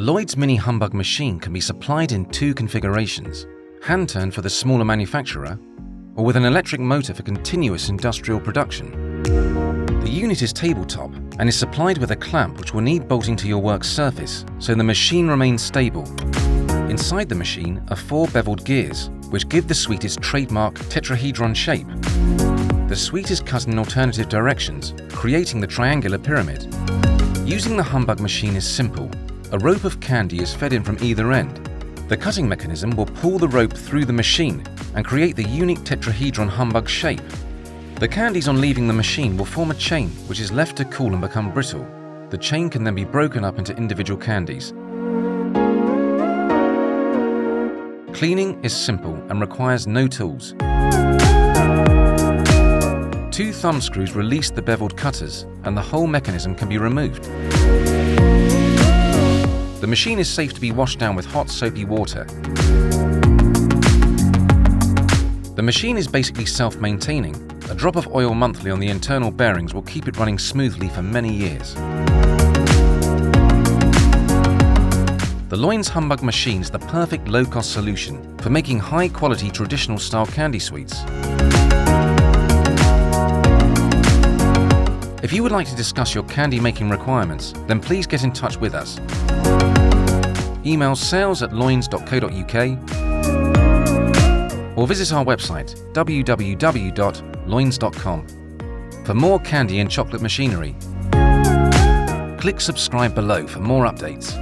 Loynds Mini Humbug machine can be supplied in two configurations: hand-turned for the smaller manufacturer, or with an electric motor for continuous industrial production. The unit is tabletop and is supplied with a clamp which will need bolting to your work surface so the machine remains stable. Inside the machine are 4 beveled gears, which give the suite its trademark tetrahedron shape. The suite is cut in alternative directions, creating the triangular pyramid. Using the Humbug machine is simple. A rope of candy is fed in from either end. The cutting mechanism will pull the rope through the machine and create the unique tetrahedron Humbug shape. The candies on leaving the machine will form a chain which is left to cool and become brittle. The chain can then be broken up into individual candies. Cleaning is simple and requires no tools. 2 thumb screws release the beveled cutters and the whole mechanism can be removed. The machine is safe to be washed down with hot soapy water. The machine is basically self-maintaining. A drop of oil monthly on the internal bearings will keep it running smoothly for many years. The Loynds Humbug machine is the perfect low-cost solution for making high-quality traditional-style candy sweets. If you would like to discuss your candy-making requirements, then please get in touch with us. Email sales@loynds.co.uk or visit our website www.loynds.com. For more candy and chocolate machinery, click subscribe below for more updates.